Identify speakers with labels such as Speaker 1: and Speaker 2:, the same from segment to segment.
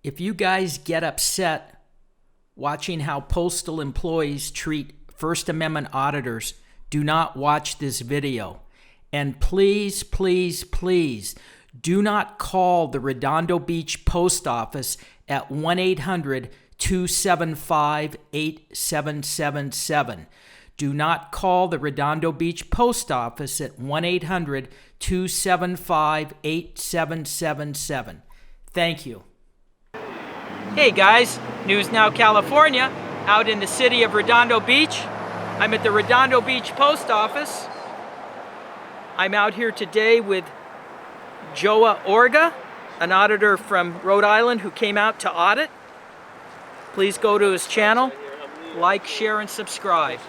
Speaker 1: If you guys get upset watching how postal employees treat First Amendment auditors, do not watch this video. And please, please, please do not call the Redondo Beach Post Office at 1-800-275-8777. Do not call the Redondo Beach Post Office at 1-800-275-8777. Thank you. Hey guys, News Now California, out in the city of Redondo Beach. I'm at the Redondo Beach Post Office. I'm out here today with Joa ORGA, an auditor from Rhode Island who came out to audit. Please go to his channel, like, share, and subscribe.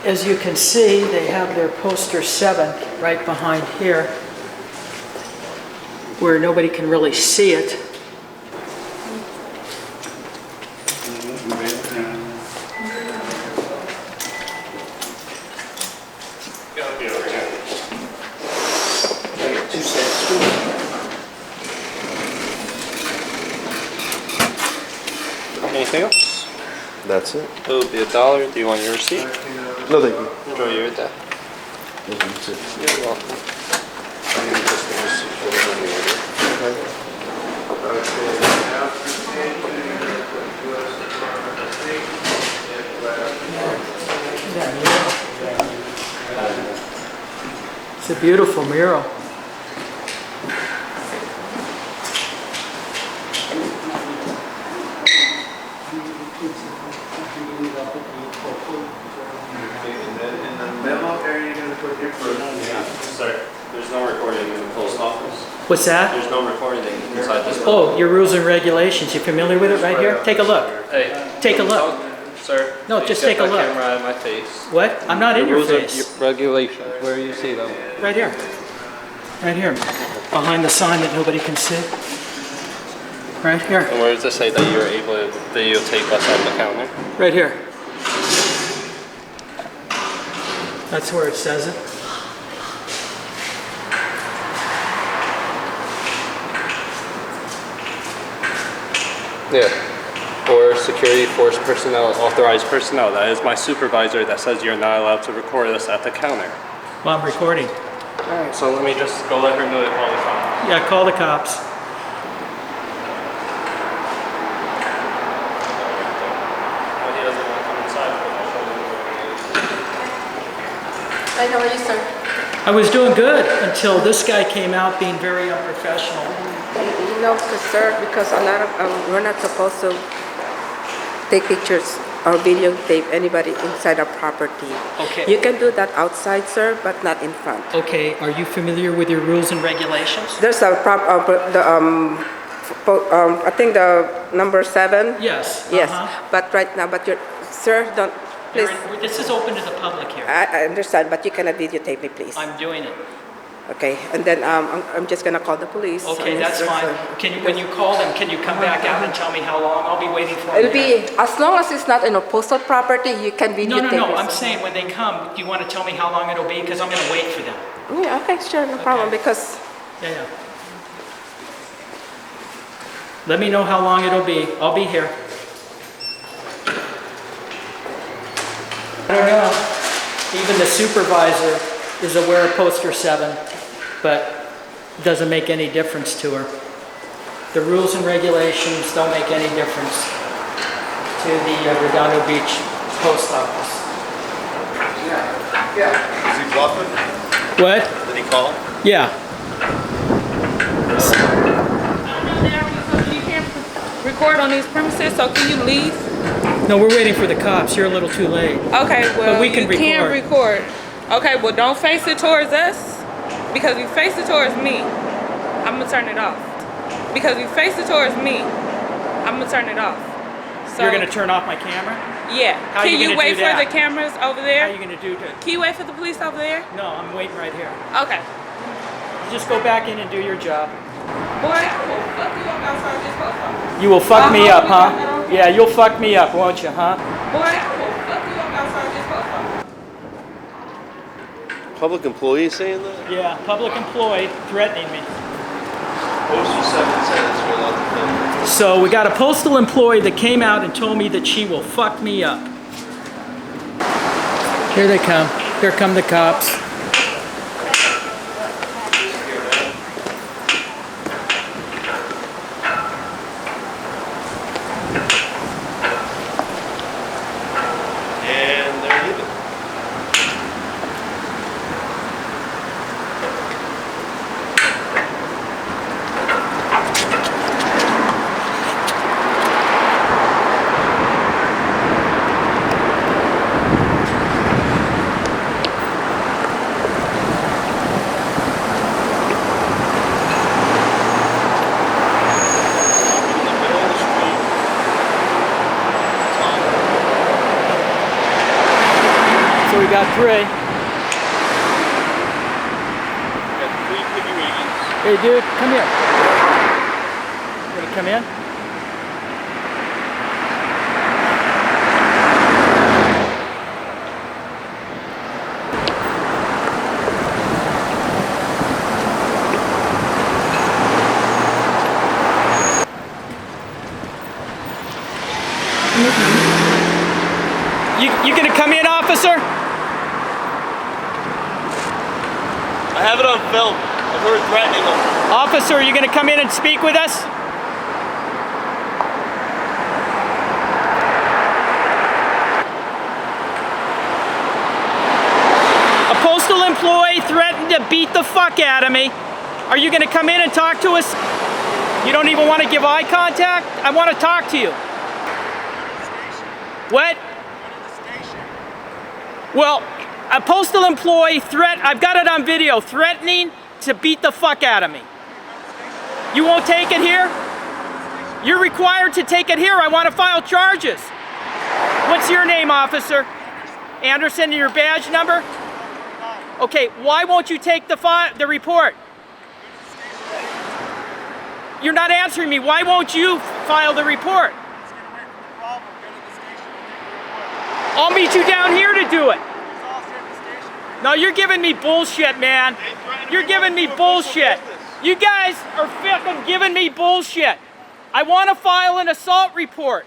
Speaker 1: As you can see, they have their poster 7 right behind here, where nobody can really see it.
Speaker 2: Anything else?
Speaker 3: That's it.
Speaker 2: It'll be $1. Do you want your receipt?
Speaker 3: No, thank you.
Speaker 2: Enjoy your day.
Speaker 3: Thank you.
Speaker 2: You're welcome.
Speaker 1: It's a beautiful mural.
Speaker 2: Sorry, there's no recording in the post office.
Speaker 1: What's that?
Speaker 2: There's no recording inside this building.
Speaker 1: Oh, your rules and regulations. You familiar with it right here? Take a look.
Speaker 2: Hey.
Speaker 1: Take a look.
Speaker 2: Sir.
Speaker 1: No, just take a look.
Speaker 2: Camera out of my face.
Speaker 1: What? I'm not in your face.
Speaker 2: Your regulations. Where do you see them?
Speaker 1: Right here. Right here. Behind the sign that nobody can see. Right here.
Speaker 2: And where does it say that you're able to videotape us on the counter?
Speaker 1: Right here. That's where it says it.
Speaker 2: Yeah. Or security force personnel, authorized personnel. That is my supervisor that says you're not allowed to record us at the counter.
Speaker 1: Well, I'm recording.
Speaker 2: Alright, so let me just go let her know to call the cops.
Speaker 1: Yeah, call the cops.
Speaker 2: Well, he doesn't want to come inside, but I'll show him where he is.
Speaker 4: Hi, how are you, sir?
Speaker 1: I was doing good until this guy came out being very unprofessional.
Speaker 4: You know, sir, because a lot of we're not supposed to take pictures or videotape anybody inside our property.
Speaker 1: Okay.
Speaker 4: You can do that outside, sir, but not in front.
Speaker 1: Okay, are you familiar with your rules and regulations?
Speaker 4: There's a I think the number 7.
Speaker 1: Yes.
Speaker 4: Yes, but right now, but sir, don't please.
Speaker 1: This is open to the public here.
Speaker 4: I understand, but you cannot videotape me, please.
Speaker 1: I'm doing it.
Speaker 4: Okay, and then I'm just gonna call the police.
Speaker 1: Okay,
Speaker 4: on
Speaker 1: that's
Speaker 4: this,
Speaker 1: fine.
Speaker 4: sir.
Speaker 1: Can you, when you call them, can you come back out and tell me how long? I'll be waiting for
Speaker 4: It'll
Speaker 1: them.
Speaker 4: be as long as it's not in a postal property, you can videotape.
Speaker 1: No.
Speaker 4: it,
Speaker 1: I'm
Speaker 4: sir.
Speaker 1: saying when they come, do you want to tell me how long it'll be? Because I'm going to wait for them.
Speaker 4: Yeah, okay, sure, no problem, because
Speaker 1: Yeah. Let me know how long it'll be. I'll be here. I don't know. Even the supervisor is aware of poster 7, but it doesn't make any difference to her. The rules and regulations don't make any difference to the Redondo Beach Post Office.
Speaker 3: Is he bluffing?
Speaker 1: What?
Speaker 3: Did he call?
Speaker 1: Yeah.
Speaker 5: You can't record on these premises, so can you leave?
Speaker 1: No, we're waiting for the cops. You're a little too late.
Speaker 5: Okay, well,
Speaker 1: But we can
Speaker 5: you can't
Speaker 1: record.
Speaker 5: Okay, well, don't face it towards us, because if you face it towards me, I'm gonna turn it off. Because if you face it towards me, I'm gonna turn it off. So,
Speaker 1: You're going to turn off my camera?
Speaker 5: Yeah.
Speaker 1: How are you
Speaker 5: Can you
Speaker 1: gonna
Speaker 5: wait
Speaker 1: do
Speaker 5: for
Speaker 1: that?
Speaker 5: the cameras over
Speaker 1: How are
Speaker 5: there?
Speaker 1: you going to do that?
Speaker 5: Can you wait for the police over there?
Speaker 1: No, I'm waiting right here.
Speaker 5: Okay.
Speaker 1: You just go back in and do your job.
Speaker 5: Boy, I will fuck you up outside this post office.
Speaker 1: You will fuck me up, huh? Yeah, you'll fuck me up, won't you, huh?
Speaker 5: Boy, I will fuck you up outside this post office.
Speaker 3: Public employee saying that?
Speaker 1: Yeah, public employee threatening me.
Speaker 3: Postal 7 cents for allowed to film.
Speaker 1: So we got a postal employee that came out and told me that she will fuck me up. Here they come. Here come the cops.
Speaker 3: And they're leaving.
Speaker 1: So we got three.
Speaker 3: Got 3 piggy wagons.
Speaker 1: Hey dude, come here. You gonna come in? You gonna come in, officer?
Speaker 3: I have it on film. I've heard threatening them.
Speaker 1: Officer, are you gonna come in and speak with us? A postal employee threatened to beat the fuck out of me. Are you gonna come in and talk to us? You don't even want to give eye contact? I want to talk to you. What? Well, a postal employee I've got it on video, threatening to beat the fuck out of me. You won't take it here? You're required to take it here. I want to file charges. What's your name, officer? Anderson, and your badge number? Okay, why won't you take the report? You're not answering me. Why won't you file the report? I'll meet you down here to do it. No, you're giving me bullshit, man. You're giving me bullshit. You guys are fucking giving me bullshit. I want to file an assault report.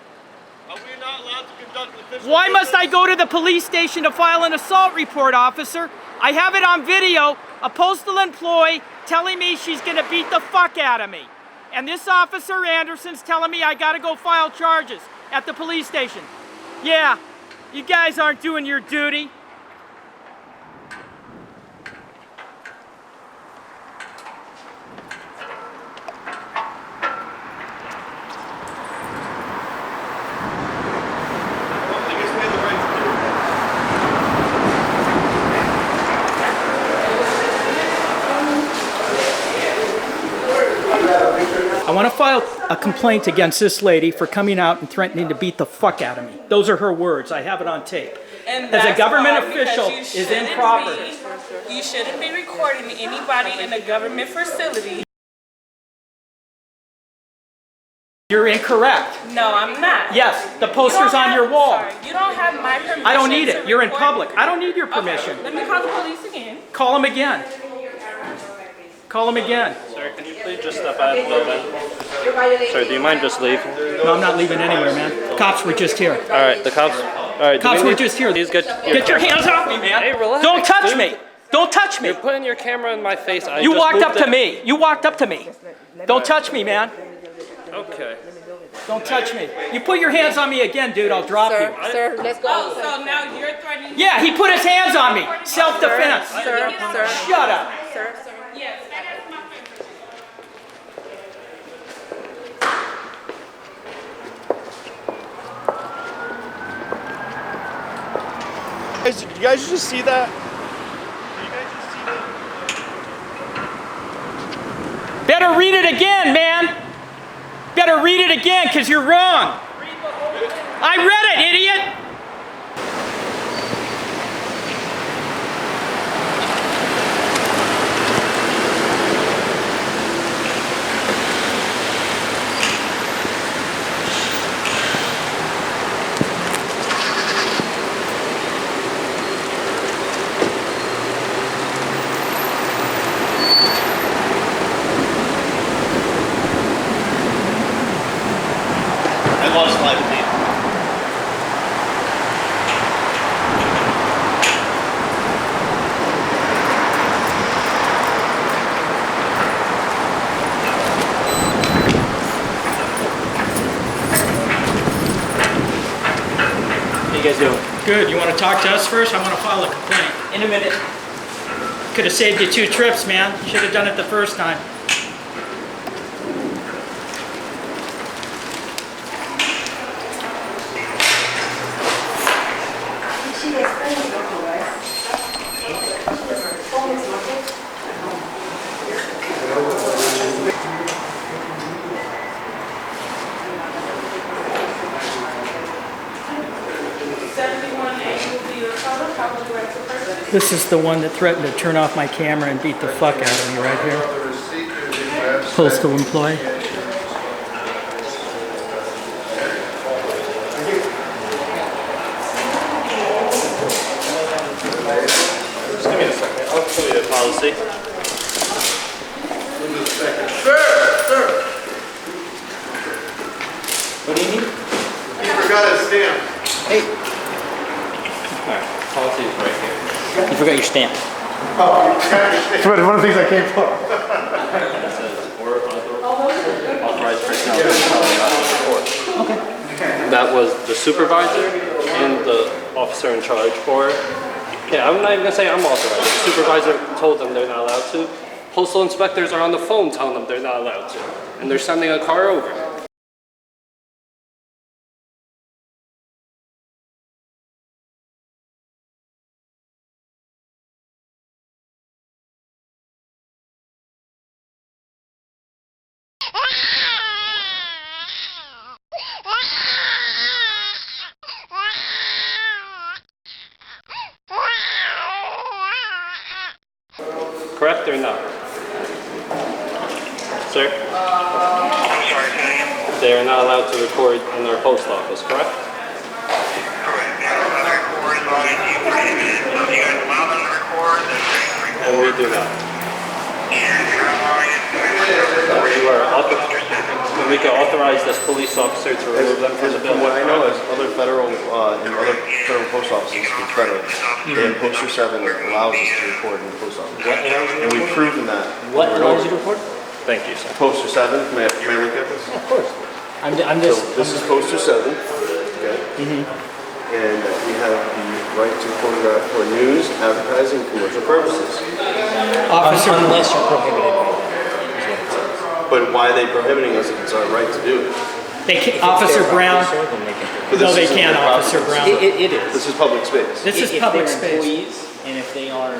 Speaker 3: Are we not allowed to conduct official
Speaker 1: Why must I go to the police station to file an assault report, officer? I have it on video, a postal employee telling me she's gonna beat the fuck out of me. And this officer Anderson's telling me I gotta go file charges at the police station. Yeah, you guys aren't doing your duty. I want to file a complaint against this lady for coming out and threatening to beat the fuck out of me. Those are her words. I have it on tape.
Speaker 5: And
Speaker 1: As a
Speaker 5: that's
Speaker 1: government
Speaker 5: why,
Speaker 1: official
Speaker 5: because you
Speaker 1: is
Speaker 5: shouldn't
Speaker 1: improper.
Speaker 5: You shouldn't be recording anybody in a government facility.
Speaker 1: You're incorrect.
Speaker 5: No, I'm not.
Speaker 1: Yes, the poster's on your wall.
Speaker 5: Sorry, you don't have my permission.
Speaker 1: I don't need
Speaker 5: to
Speaker 1: it. You're in
Speaker 5: record.
Speaker 1: public. I don't need your permission.
Speaker 5: Okay, let me call the police again.
Speaker 1: Call him again. Call him again.
Speaker 2: Sir, can you please just step out a little bit? Sir, do you mind just leaving?
Speaker 1: No, I'm not leaving anywhere, man. Cops were just here.
Speaker 2: All right, the cops. All right, do
Speaker 1: Cops
Speaker 2: we
Speaker 1: were
Speaker 2: need-
Speaker 1: just here.
Speaker 2: Please get
Speaker 1: Your hands off me, man.
Speaker 2: Hey, relax,
Speaker 1: Don't touch
Speaker 2: dude.
Speaker 1: me. Don't touch me.
Speaker 2: You're putting your camera in my face.
Speaker 1: You walked up to me. You walked up to me. Don't touch me, man.
Speaker 2: Okay.
Speaker 1: Don't touch me. You put your hands on me again, dude, I'll drop you.
Speaker 4: Sir, let's go.
Speaker 5: Oh, so now you're threatening.
Speaker 1: Yeah, he put his hands on me. Self-defense.
Speaker 4: Sir,
Speaker 1: Shut up.
Speaker 4: sir.
Speaker 5: Yes, that is my favorite.
Speaker 3: Did you guys just see that?
Speaker 1: Better read it again, man. Better read it again, because you're wrong. I read it, idiot.
Speaker 3: watched live feed.
Speaker 1: How you guys doing? Good. You want to talk to us first? I want to file a complaint. In a minute. Could have saved you 2 trips, man. Should have done it the first time. This is the one that threatened to turn off my camera and beat the fuck out of me right here. Postal employee.
Speaker 2: Just give me a second. I'll show you the policy.
Speaker 3: Sir!
Speaker 1: What do you need?
Speaker 3: He forgot his stamp.
Speaker 1: Hey,
Speaker 2: Alright, policy is right here.
Speaker 1: you forgot your stamp.
Speaker 3: Oh, you forgot your stamp. One of the things I came for.
Speaker 2: It says, or authorized personnel to report.
Speaker 1: Okay.
Speaker 2: That was the supervisor and the officer in charge for. Yeah, I'm not even gonna say I'm authorized. The supervisor told them they're not allowed to. Postal inspectors are on the phone telling them they're not allowed to. And they're sending a car over. Correct or not? Sir?
Speaker 6: I'm sorry, say again?
Speaker 2: They are not allowed to record in their post office, correct?
Speaker 6: Correct. They're allowed to record as long as you prohibit it. So if you guys allow them to record, then they can record.
Speaker 2: And we do not.
Speaker 6: And you're allowing it to
Speaker 2: You are and we can authorize this police officer to remove them from the
Speaker 7: From
Speaker 2: building.
Speaker 7: what I know is other federal and other federal post offices, the federal, and Poster 7 allows us to record in the post office.
Speaker 2: What allows you to
Speaker 7: And we've proven that.
Speaker 1: What
Speaker 7: over and
Speaker 1: allows you
Speaker 7: over.
Speaker 1: to record?
Speaker 2: Thank you, sir.
Speaker 7: Poster 7, may I look at this?
Speaker 1: Of course. I'm
Speaker 7: So
Speaker 1: just.
Speaker 7: this is Poster 7, okay? And we have the right to photograph for news, advertising, commercial purposes.
Speaker 1: Officer.
Speaker 8: Unless you're prohibited.
Speaker 7: But why are they prohibiting us if it's our right to do it?
Speaker 1: They can't, Officer Brown.
Speaker 7: But
Speaker 1: No,
Speaker 7: this
Speaker 1: they
Speaker 7: isn't
Speaker 1: can't,
Speaker 7: their
Speaker 1: Officer
Speaker 7: property.
Speaker 1: Brown.
Speaker 8: It is.
Speaker 7: This is public space.
Speaker 1: This is
Speaker 8: If
Speaker 1: public
Speaker 8: they're
Speaker 1: space.
Speaker 8: employees, and if they are,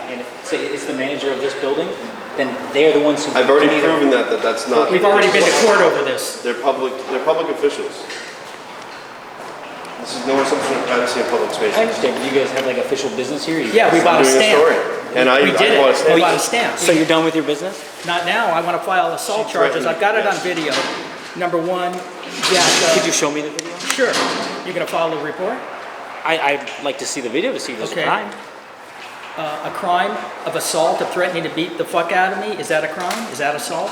Speaker 8: and if say it's the manager of this building, then they're the ones who.
Speaker 7: I've already
Speaker 8: can either-
Speaker 7: proven that's not.
Speaker 1: We've already been to court over this.
Speaker 7: They're public officials. This is no assumption of privacy in public space.
Speaker 8: I understand. You guys have like official business here.
Speaker 1: Yeah, we bought a
Speaker 7: Doing a
Speaker 1: stamp.
Speaker 7: story. And I
Speaker 1: We did
Speaker 7: bought a
Speaker 1: it.
Speaker 7: stamp.
Speaker 1: We bought a stamp.
Speaker 8: So you're done with your business?
Speaker 1: Not now. I want to file assault charges. I've got it on video. Number one, yeah.
Speaker 8: Could you show me the video?
Speaker 1: Sure. You're going to file a report?
Speaker 8: I'd like to see the video to see if there's
Speaker 1: Okay.
Speaker 8: a crime.
Speaker 1: A crime of assault, of threatening to beat the fuck out of me? Is that a crime? Is that assault?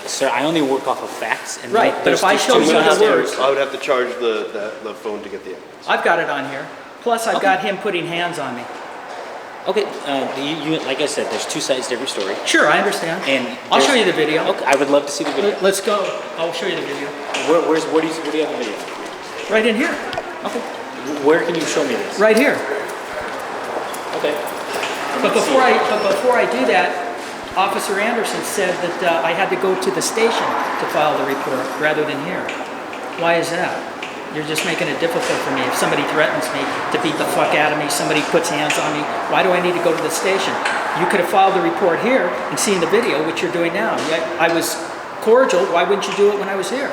Speaker 8: Sir, I only work off of facts. And
Speaker 1: Right, but
Speaker 8: there's-
Speaker 1: if I
Speaker 8: there's
Speaker 1: show
Speaker 8: two
Speaker 1: you
Speaker 8: sides
Speaker 1: the
Speaker 8: to it.
Speaker 1: words-
Speaker 7: I would have to charge the phone to get the evidence.
Speaker 1: I've got it on here. Plus, I've got him putting hands on me.
Speaker 8: Okay, like I said, there's two sides to every story.
Speaker 1: Sure, I understand.
Speaker 8: And
Speaker 1: I'll show
Speaker 8: there's-
Speaker 1: you the video.
Speaker 8: Okay, I would love to see the video.
Speaker 1: Let's go. I'll show you the video.
Speaker 8: Where do you have the video?
Speaker 1: Right in here.
Speaker 8: Okay. Where can you show me this?
Speaker 1: Right here.
Speaker 8: Okay.
Speaker 1: But before I do that, Officer Anderson said that I had to go to the station to file the report rather than here. Why is that? You're just making it difficult for me. If somebody threatens me to beat the fuck out of me, somebody puts hands on me, why do I need to go to the station? You could have filed the report here and seen the video, which you're doing now. Yet I was cordial. Why wouldn't you do it when I was here?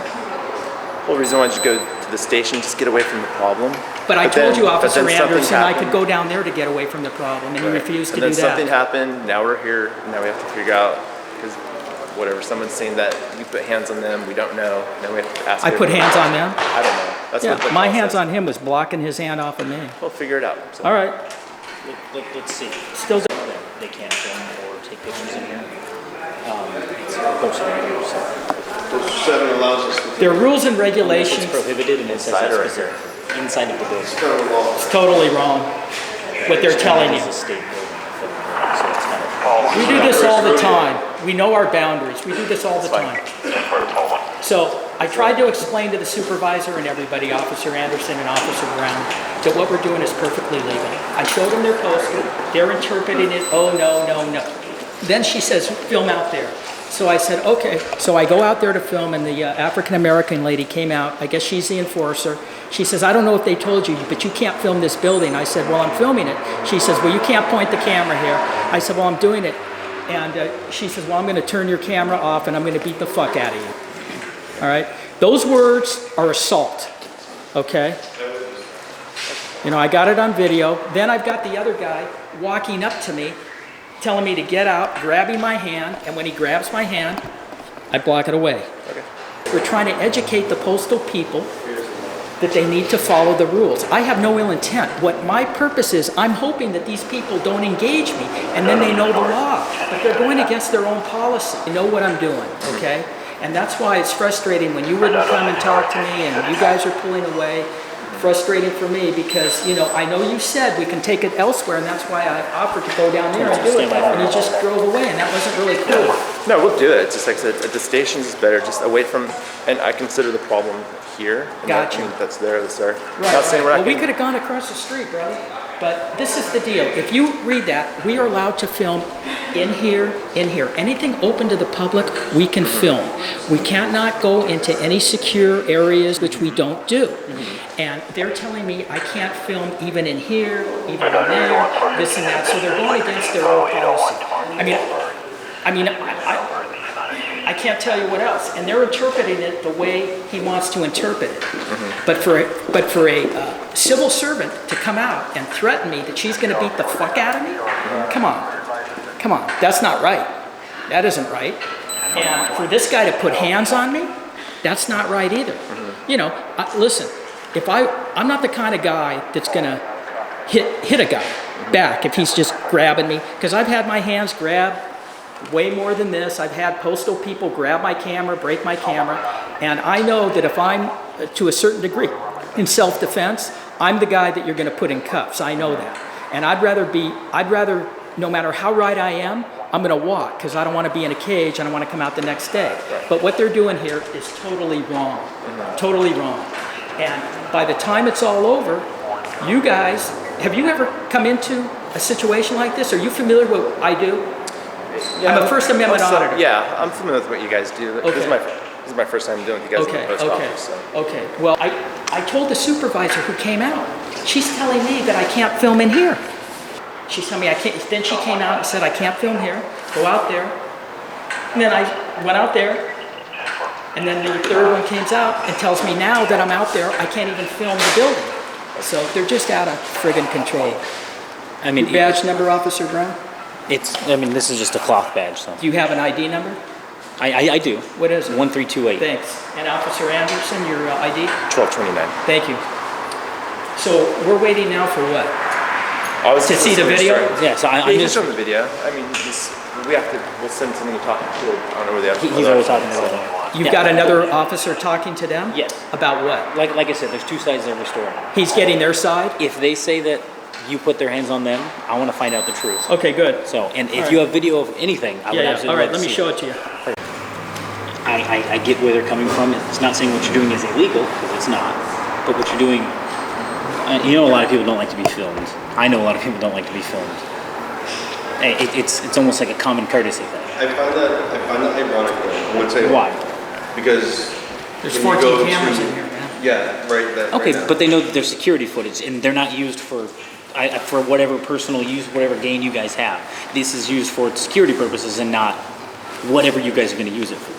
Speaker 9: Well, the reason why you go to the station, just get away from the problem.
Speaker 1: But I told you, Officer
Speaker 9: then something
Speaker 1: Anderson, I
Speaker 9: happened.
Speaker 1: could go down there to get away from the problem, and you refused to
Speaker 9: And
Speaker 1: do
Speaker 9: then something
Speaker 1: that.
Speaker 9: happened, now we're here, and now we have to figure out, because whatever, someone's saying that you put hands on them, we don't know, now we have to ask
Speaker 1: I
Speaker 9: them.
Speaker 1: put hands on them?
Speaker 9: I don't know. That's
Speaker 1: Yeah,
Speaker 9: what the
Speaker 1: my
Speaker 9: law
Speaker 1: hands
Speaker 9: says.
Speaker 1: on him was blocking his hand off of me.
Speaker 9: We'll figure it out. So.
Speaker 1: All right,
Speaker 8: Let's see.
Speaker 1: still,
Speaker 8: They can't film or take pictures in here. It's posted right here, so.
Speaker 7: 7 allows us to.
Speaker 1: There are rules and
Speaker 8: It's
Speaker 1: regulations.
Speaker 8: prohibited and it says
Speaker 9: Inside
Speaker 8: that
Speaker 9: or right
Speaker 8: specific. Inside of the building.
Speaker 7: It's kind of law.
Speaker 1: It's totally wrong what they're telling you.
Speaker 8: It's a state building, so it's kind of.
Speaker 1: We do this all the time. We know our boundaries. We do this all the time. So I tried to explain to the supervisor and everybody, Officer Anderson and Officer Brown, that what we're doing is perfectly legal. I showed them their poster. They're interpreting it, oh, no, no, no. Then she says, film out there. So I said, okay. So I go out there to film, and the African-American lady came out. I guess she's the enforcer. She says, I don't know if they told you, but you can't film this building. I said, well, I'm filming it. She says, well, you can't point the camera here. I said, well, I'm doing it. And she says, well, I'm going to turn your camera off, and I'm going to beat the fuck out of you. All right? Those words are assault, okay? You know, I got it on video. Then I've got the other guy walking up to me, telling me to get out, grabbing my hand, and when he grabs my hand, I block it away.
Speaker 9: Okay.
Speaker 1: We're trying to educate the postal people that they need to follow the rules. I have no ill intent. What my purpose is, I'm hoping that these people don't engage me, and then they know the law. But they're going against their own policy. They know what I'm doing, okay? And that's why it's frustrating when you wouldn't come and talk to me, and you guys are pulling away. Frustrating for me because, you know, I know you said we can take it elsewhere, and that's why I offered to go down there and do it, and you just drove away, and that wasn't really cool.
Speaker 9: No, we'll do it. It's just like I said, at the stations is better, just away from, and I consider the problem here. And
Speaker 1: Gotcha.
Speaker 9: That's there, that's there.
Speaker 1: Right,
Speaker 9: Not saying
Speaker 1: right.
Speaker 9: we're
Speaker 1: Well, we could have gone across the street, brother. But this is the deal. If you read that, we are allowed to film in here, in here. Anything open to the public, we can film. We cannot go into any secure areas, which we don't do. And they're telling me I can't film even in here, even in there, this and that. So they're going against their own policy. I can't tell you what else. And they're interpreting it the way he wants to interpret it. But for a civil servant to come out and threaten me that she's going to beat the fuck out of me, come on, that's not right. That isn't right. And for this guy to put hands on me, that's not right either. You know, listen, if I'm not the kind of guy that's going to hit a guy back if he's just grabbing me, because I've had my hands grabbed way more than this. I've had postal people grab my camera, break my camera, and I know that if I'm, to a certain degree, in self-defense, I'm the guy that you're going to put in cuffs. I know that. And I'd rather, no matter how right I am, I'm going to walk because I don't want to be in a cage and I want to come out the next day. But what they're doing here is totally wrong. Totally wrong. And by the time it's all over, you guys, have you ever come into a situation like this? Are you familiar with what I do?
Speaker 9: Yeah,
Speaker 1: I'm a First Amendment auditor.
Speaker 9: Yeah, I'm familiar with what you guys do.
Speaker 1: Okay.
Speaker 9: This is my first time doing with you guys in the post office. So.
Speaker 1: Okay. Well, I told the supervisor who came out, she's telling me that I can't film in here. She's telling me I can't. Then she came out and said I can't film here. Go out there. And then I went out there. And then the third one comes out and tells me now that I'm out there, I can't even film the building. So they're just out of friggin' control.
Speaker 8: I mean,
Speaker 1: Your badge number, Officer Brown?
Speaker 8: this is just a cloth badge, so.
Speaker 1: Do you have an ID number?
Speaker 8: I do.
Speaker 1: What is it?
Speaker 8: 1328.
Speaker 1: Thanks. And Officer Anderson, your ID?
Speaker 9: 1229.
Speaker 1: Thank you. So we're waiting now for what?
Speaker 9: To
Speaker 1: see the video?
Speaker 8: Yeah, so I'm
Speaker 9: you can
Speaker 8: just.
Speaker 9: show them the video. I mean, we'll send something to talk to. I don't know where the other.
Speaker 8: He's always talking to them.
Speaker 1: You've got another officer talking to them?
Speaker 8: Yes.
Speaker 1: About what?
Speaker 8: Like I said, there's two sides to every story.
Speaker 1: He's getting their side?
Speaker 8: If they say that you put their hands on them, I want to find out the truth.
Speaker 1: Okay, good.
Speaker 8: So, and if
Speaker 1: All
Speaker 8: you
Speaker 1: right.
Speaker 8: have video of anything, I would absolutely
Speaker 1: All right,
Speaker 8: love to
Speaker 1: let me
Speaker 8: see
Speaker 1: show
Speaker 8: it.
Speaker 1: it to you.
Speaker 8: I get where they're coming from. It's not saying what you're doing is illegal, because it's not. But what you're doing, you know, a lot of people don't like to be filmed. I know a lot of people don't like to be filmed. It's almost like a common courtesy thing.
Speaker 7: I find that ironic though. I would say
Speaker 8: Why?
Speaker 7: Because
Speaker 1: There's
Speaker 7: when you
Speaker 1: 14
Speaker 7: go
Speaker 1: cameras
Speaker 7: to-
Speaker 1: in here, man.
Speaker 7: Yeah, right.
Speaker 8: Okay,
Speaker 7: right now.
Speaker 8: but they know that they're security footage, and they're not used for whatever personal use, whatever gain you guys have. This is used for security purposes and not whatever you guys are going to use it for.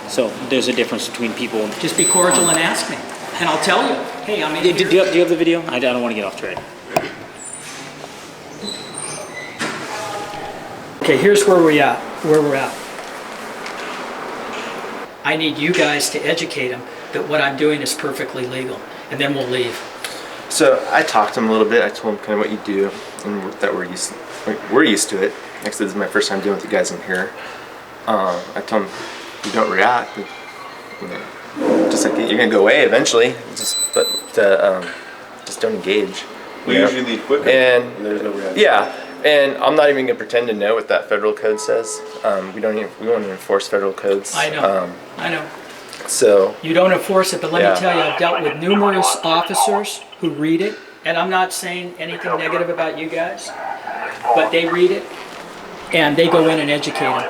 Speaker 8: So there's a difference between people.
Speaker 1: Just be cordial and ask me, and I'll tell you. Hey, I'm in
Speaker 8: Do
Speaker 1: here.
Speaker 8: you have the video? I don't want to get off track.
Speaker 1: Okay, here's where we're at. I need you guys to educate them that what I'm doing is perfectly legal, and then we'll leave.
Speaker 9: So I talked to him a little bit. I told him kind of what you do and that we're used to it. Like I said, this is my first time dealing with you guys in here. I told him you don't react. just like you're gonna go away eventually. But just don't engage.
Speaker 7: We
Speaker 9: you know?
Speaker 7: usually leave quicker.
Speaker 9: And
Speaker 7: there's no reaction.
Speaker 9: yeah, and I'm not even gonna pretend to know what that federal code says. We won't even enforce federal codes.
Speaker 1: I know. I know.
Speaker 9: So
Speaker 1: You don't enforce it, but let
Speaker 9: Yeah.
Speaker 1: me tell you, I've dealt with numerous officers who read it, and I'm not saying anything negative about you guys, but they read it, and they go in and educate them.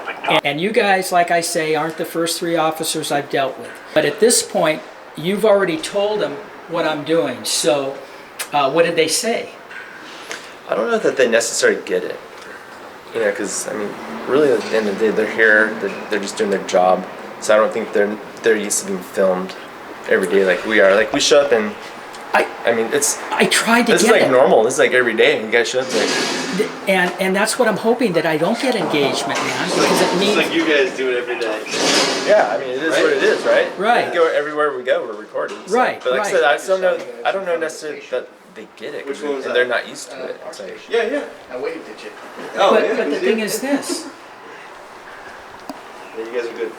Speaker 1: And you guys, like I say, aren't the first 3 officers I've dealt with. But at this point, you've already told them what I'm doing, so what did they say?
Speaker 9: I don't know that they necessarily get it. You know, because I mean, really, at the end of the day, they're here. They're just doing their job. So I don't think they're used to being filmed every day like we are. Like we show up and I mean,
Speaker 1: I tried to
Speaker 9: this
Speaker 1: get
Speaker 9: is like
Speaker 1: it.
Speaker 9: normal. This is like every day. You guys show up like.
Speaker 1: And that's what I'm hoping, that I don't get engagement, man, because it means...
Speaker 3: It's like you guys do it every day.
Speaker 9: Yeah, I mean, it is what it is, right?
Speaker 1: Right.
Speaker 9: We go everywhere we go, we're recording. So.
Speaker 1: Right,
Speaker 9: But like
Speaker 1: right.
Speaker 9: I said, I don't know necessarily that they get it,
Speaker 3: Which one was
Speaker 9: and
Speaker 3: that?
Speaker 9: they're not used to it. It's like,
Speaker 3: Yeah. I waved at you. Oh,
Speaker 1: But the thing is this,
Speaker 3: Yeah, you guys are good.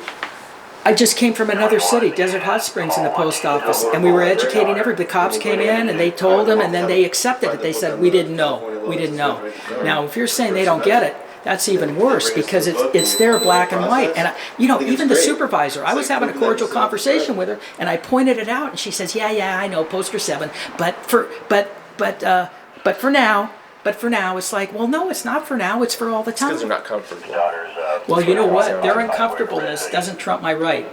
Speaker 1: I just came from another city, Desert Hot Springs, in the post office, and we were educating everybody. The cops came in and they told them, and then they accepted it. They said, we didn't know, we didn't know. Now, if you're saying they don't get it, that's even worse, because it's there black and white. And even the supervisor, I was having a cordial conversation with her, and I pointed it out, and she says, yeah, I know, poster 7, but for now, it's like, well, no, it's not for now, it's for all the
Speaker 9: because
Speaker 1: time.
Speaker 9: they're not comfortable.
Speaker 1: Well, you know what? Their uncomfortableness doesn't trump my right.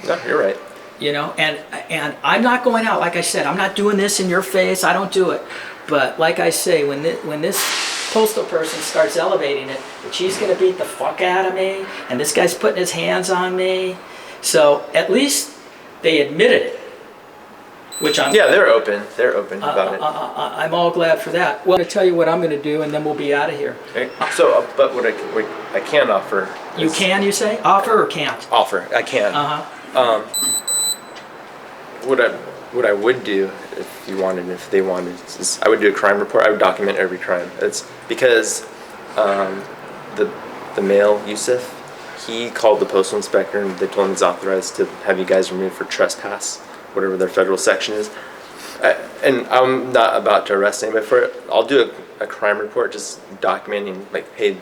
Speaker 9: No, you're right.
Speaker 1: You know, and I'm not going out, like I said, I'm not doing this in your face, I don't do it. But like I say, when this postal person starts elevating it, that she's going to beat the fuck out of me, and this guy's putting his hands on me. So at least they admitted it, which I'm...
Speaker 9: Yeah, they're open about it.
Speaker 1: I'm all glad for that. Well, I'm going to tell you what I'm going to do, and then we'll be out of here.
Speaker 9: Okay. So, but what I can offer.
Speaker 1: You can, you say? Offer or can't?
Speaker 9: Offer. I can. What I would do if you wanted, if they wanted, is I would do a crime report. I would document every crime. It's because the male Yusuf, he called the postal inspector and they told him he's authorized to have you guys removed for trespass, whatever their federal section is. And I'm not about to arrest anybody for it. I'll do a crime report, just documenting like, hey,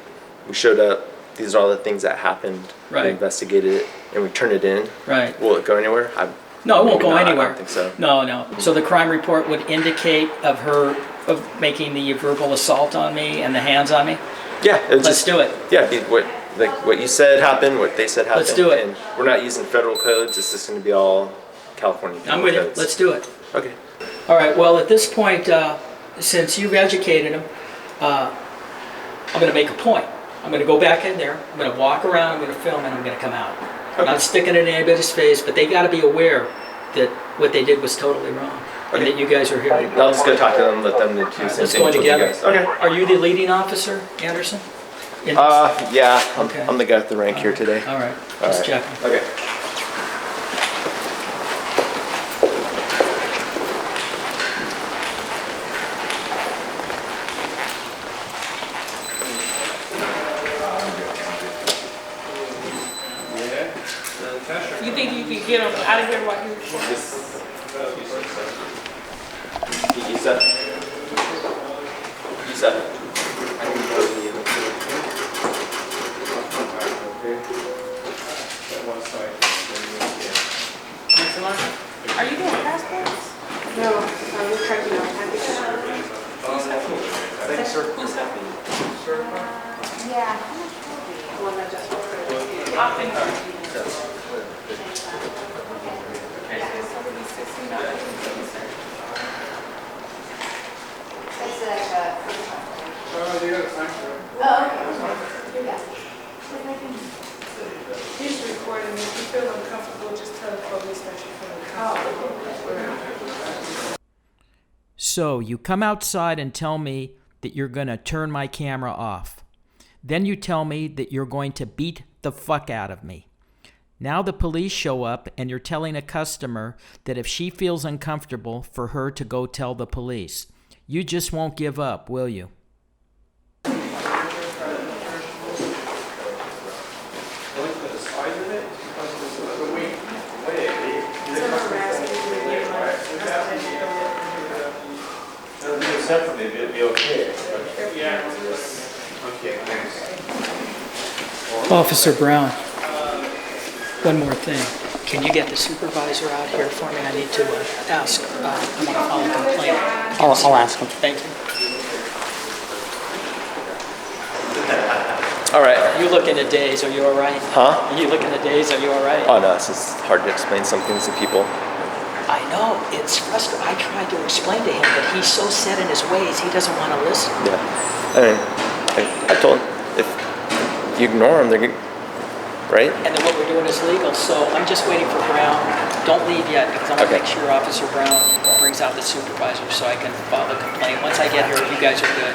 Speaker 9: we showed up. These are all the things that happened.
Speaker 1: Right.
Speaker 9: We investigated it and we turned it in.
Speaker 1: Right.
Speaker 9: Will it go anywhere?
Speaker 1: No, it won't
Speaker 9: Maybe
Speaker 1: go
Speaker 9: not,
Speaker 1: anywhere.
Speaker 9: I don't think so.
Speaker 1: No. So the crime report would indicate of her of making the verbal assault on me and the hands on me?
Speaker 9: Yeah.
Speaker 1: Let's do it.
Speaker 9: Yeah, what you said happened, what they said happened.
Speaker 1: Let's do it.
Speaker 9: And we're not using federal codes. It's just going to be all California
Speaker 1: I'm with you.
Speaker 9: codes.
Speaker 1: Let's do it.
Speaker 9: Okay.
Speaker 1: All right. Well, at this point, since you've educated them, I'm going to make a point. I'm going to go back in there. I'm going to walk around. I'm going to film, and I'm going to come out. I'm not sticking it in anybody's face, but they got to be aware that what they did was totally wrong, and that you guys are here.
Speaker 9: I'll just go talk to them, let them do the same
Speaker 1: Let's
Speaker 9: thing
Speaker 1: go
Speaker 9: with you
Speaker 1: together.
Speaker 9: guys. Okay.
Speaker 1: Are you the leading officer, Anderson?
Speaker 9: Yeah.
Speaker 1: Okay.
Speaker 9: I'm the guy with the rank here today.
Speaker 1: All right.
Speaker 9: All
Speaker 1: Just
Speaker 9: right.
Speaker 1: checking.
Speaker 9: Okay.
Speaker 5: You think you can get him out of here while he's recording?
Speaker 9: Yusuf.
Speaker 5: Are you doing passports?
Speaker 4: No, I'm checking out packages.
Speaker 5: Who's helping you?
Speaker 4: Yeah. One that just
Speaker 5: I'll think He's recording. If you feel uncomfortable, just tell the police that you feel uncomfortable.
Speaker 1: So you come outside and tell me that you're going to turn my camera off. Then you tell me that you're going to beat the fuck out of me. Now the police show up and you're telling a customer that if she feels uncomfortable, for her to go tell the police. You just won't give up, will you?
Speaker 7: separately, it'd be okay. Yeah. Okay, thanks.
Speaker 1: Officer Brown, one more thing. Can you get the supervisor out here for me? I need to ask, I want to file a complaint.
Speaker 8: I'll ask him.
Speaker 1: Thank you.
Speaker 9: All right.
Speaker 1: You looking at days, are you all right?
Speaker 9: Huh?
Speaker 1: You looking at days, are you all right?
Speaker 9: Oh no, it's just hard to explain some things to people.
Speaker 1: I know, it's frustrating. I tried to explain to him, but he's so set in his ways, he doesn't want to listen.
Speaker 9: Yeah. I mean, I told him, if you ignore them, they're good, right?
Speaker 1: And then what we're doing is legal, so I'm just waiting for Brown. Don't leave yet, because I want to
Speaker 9: Okay.
Speaker 1: make sure Officer Brown brings out the supervisor so I can file a complaint. Once I get here, you guys are good.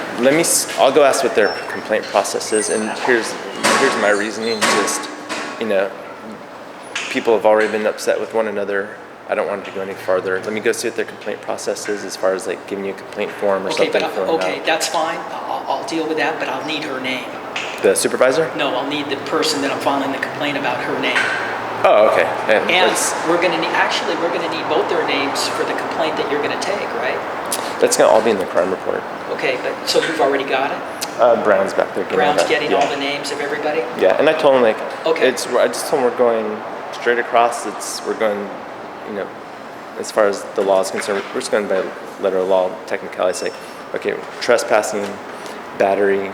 Speaker 9: I'll go ask what their complaint process is, and here's my reasoning. Just, people have already been upset with one another. I don't want it to go any farther. Let me go see what their complaint process is as far as like giving you a complaint form or
Speaker 1: Okay,
Speaker 9: something.
Speaker 1: but
Speaker 9: filling it
Speaker 1: okay,
Speaker 9: out.
Speaker 1: that's fine. I'll deal with that, but I'll need her name.
Speaker 9: The supervisor?
Speaker 1: No, I'll need the person that I'm filing the complaint about, her name.
Speaker 9: Oh, okay.
Speaker 1: And
Speaker 9: That's
Speaker 1: we're gonna need both their names for the complaint that you're gonna take, right?
Speaker 9: gonna all be in the crime report.
Speaker 1: Okay, but so you've already got it?
Speaker 9: Brown's back there.
Speaker 1: Brown's
Speaker 9: that.
Speaker 1: getting
Speaker 9: Yeah.
Speaker 1: all the names of everybody?
Speaker 9: Yeah, and I told him
Speaker 1: Okay.
Speaker 9: I just told him we're going straight across. We're going, as far as the law is concerned, we're just going by letter of law, technicality. Say, okay, trespassing, battery,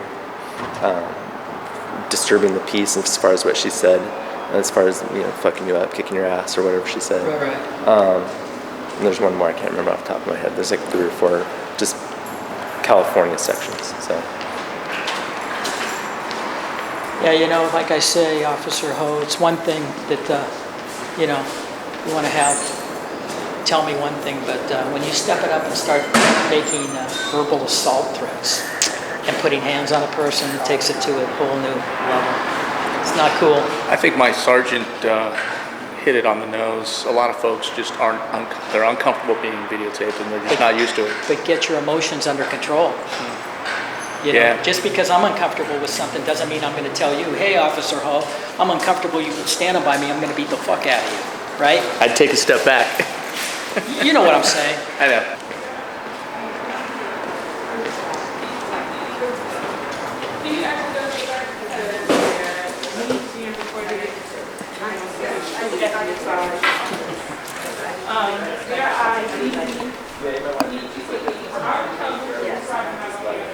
Speaker 9: disturbing the peace as far as what she said, and as far as fucking you up, kicking your ass or whatever she said.
Speaker 1: Right.
Speaker 9: And there's one more I can't remember off the top of my head. There's like 3 or 4 just California sections. So.
Speaker 1: Yeah, like I say, Officer Ho, it's one thing that, you want to tell me one thing, but when you step it up and start making verbal assault threats and putting hands on a person, it takes it to a whole new level. It's not cool.
Speaker 3: I think my sergeant hit it on the nose. A lot of folks just aren't, they're uncomfortable being videotaped and they're just not used to it.
Speaker 1: But get your emotions under control.
Speaker 3: Yeah.
Speaker 1: Just because I'm uncomfortable with something doesn't mean I'm going to tell you, hey, Officer Ho, I'm uncomfortable, you standing by me, I'm going to beat the fuck out of you, right?
Speaker 3: I'd take a step back.
Speaker 1: You know what I'm saying.
Speaker 3: I know.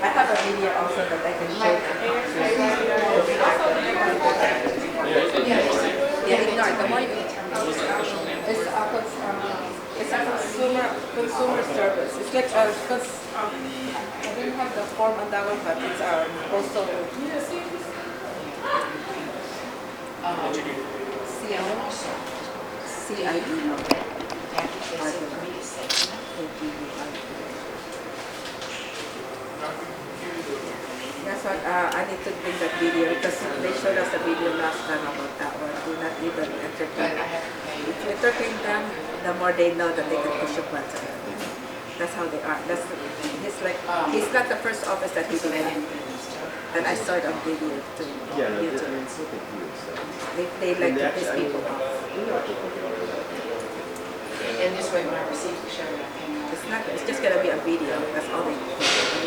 Speaker 4: I have a video also that I can show. Yeah, ignore the more it's a consumer service. It's like I didn't have the form on that one, but it's also That's what I need to bring that video because they showed us a video last time about that one. Do not even entertain. If you entertain them, the more they know that they can push a button. That's how they are. He's not the first office that he did that. And I saw it on video too.
Speaker 7: Yeah, no,
Speaker 4: YouTube.
Speaker 7: it's so confused.
Speaker 4: They like to piss people off.
Speaker 10: And this way when I receive the show, I can.
Speaker 4: It's just gonna be a video. That's all they do on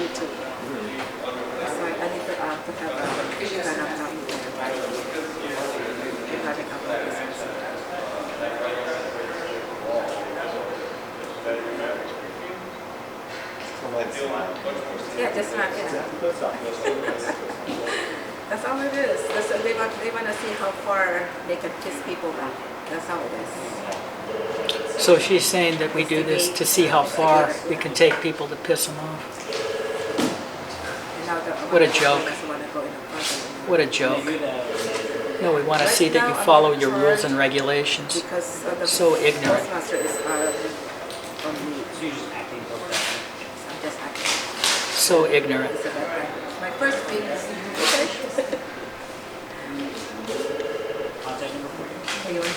Speaker 4: YouTube. That's why I need to have a kind of copy regarding about this. Yeah, just not That's all it is. They want to see how far they can piss people off. That's how it is.
Speaker 1: So she's saying that we do this to see how far we can take people to piss them off. What a joke. What a joke. No, we want to see that you follow your rules and regulations. So ignorant. So ignorant.
Speaker 4: My first week is okay. You want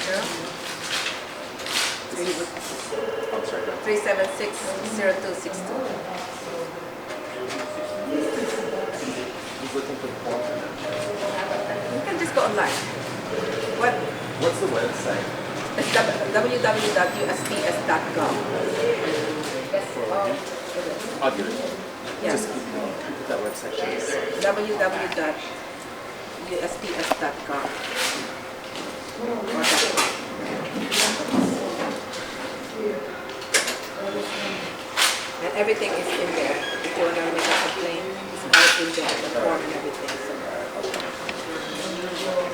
Speaker 4: 376-0262. You can just go online.
Speaker 7: What's the website?
Speaker 4: It's www.usps.gov. Oh,
Speaker 9: I'll give it.
Speaker 4: yes.
Speaker 9: Just put that website.
Speaker 4: www.usps.gov or .com. And everything is in there. If you want to make a complaint, it's all in there, the form and everything. So.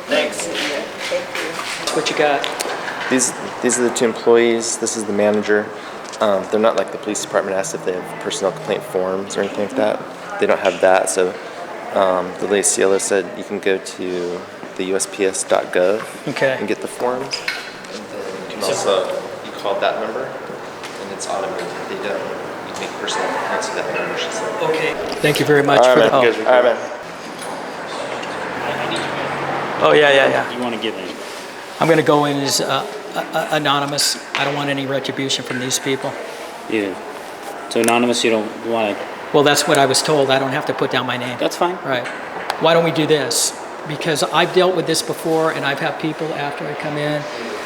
Speaker 1: Thanks.
Speaker 4: Thank you.
Speaker 1: What you got?
Speaker 9: These are the two employees. This is the manager. They're not like the police department asked if they have personnel complaint forms or anything like that. They don't have that, so the lady CLO said you can go to the USPS.gov
Speaker 1: Okay.
Speaker 9: and get the forms. And then you can also you call that number, and it's automated. They don't. You make personal complaints with that number. She said.
Speaker 1: Okay. Thank you very much
Speaker 9: All
Speaker 1: for
Speaker 9: right,
Speaker 1: the
Speaker 9: man.
Speaker 1: help.
Speaker 9: All right, man.
Speaker 1: Oh, yeah.
Speaker 8: You want to give any?
Speaker 1: I'm going to go in as anonymous. I don't want any retribution from these people.
Speaker 8: Yeah. So anonymous, you don't want to.
Speaker 1: Well, that's what I was told. I don't have to put down my name.
Speaker 8: That's fine.
Speaker 1: Right. Why don't we do this? Because I've dealt with this before, and I've had people after I come in,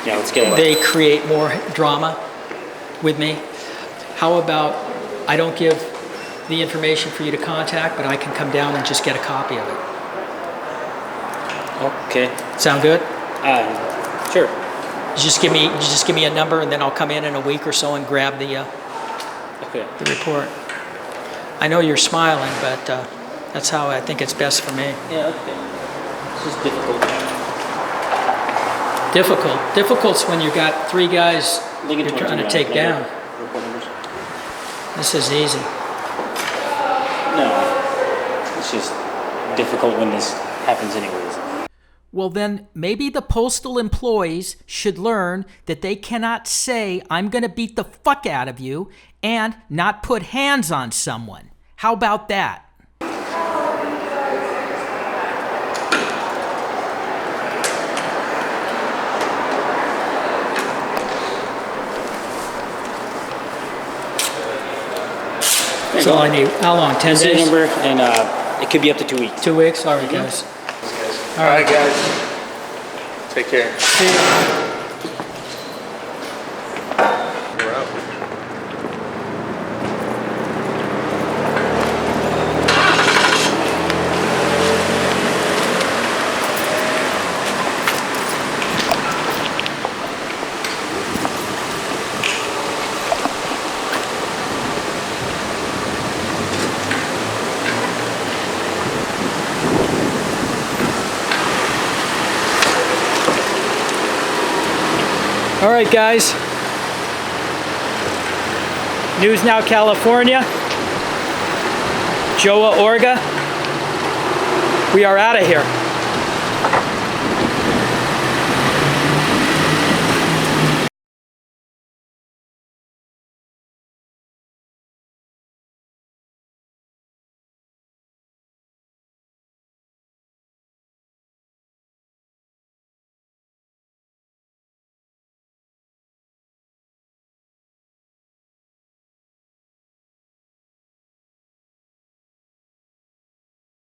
Speaker 8: Yeah, let's get it.
Speaker 1: they create more drama with me. How about I don't give the information for you to contact, but I can come down and just get a copy of it.
Speaker 8: Okay.
Speaker 1: Sound good?
Speaker 8: Sure.
Speaker 1: You just give me a number, and then I'll come in a week or so and grab the
Speaker 8: Okay.
Speaker 1: report. I know you're smiling, but that's how I think it's best for me.
Speaker 8: Yeah. Okay. This is difficult.
Speaker 1: Difficult's when you got three guys
Speaker 8: Lincoln
Speaker 1: you're
Speaker 8: 22
Speaker 1: trying to
Speaker 8: guys,
Speaker 1: take down.
Speaker 8: report numbers.
Speaker 1: This is easy.
Speaker 8: No. It's just difficult when this happens anyways.
Speaker 1: Well, then maybe the postal employees should learn that they cannot say, I'm going to beat the fuck out of you, and not put hands on someone. How about that? That's all I need. How long? 10
Speaker 8: This is the
Speaker 1: days?
Speaker 8: number, and it could be up to 2 weeks.
Speaker 1: 2 weeks? All right, guys.
Speaker 3: All right, guys. Take care.
Speaker 1: See you.
Speaker 9: We're out.
Speaker 1: All right, guys. News Now California. Joa ORGA. We are out of here.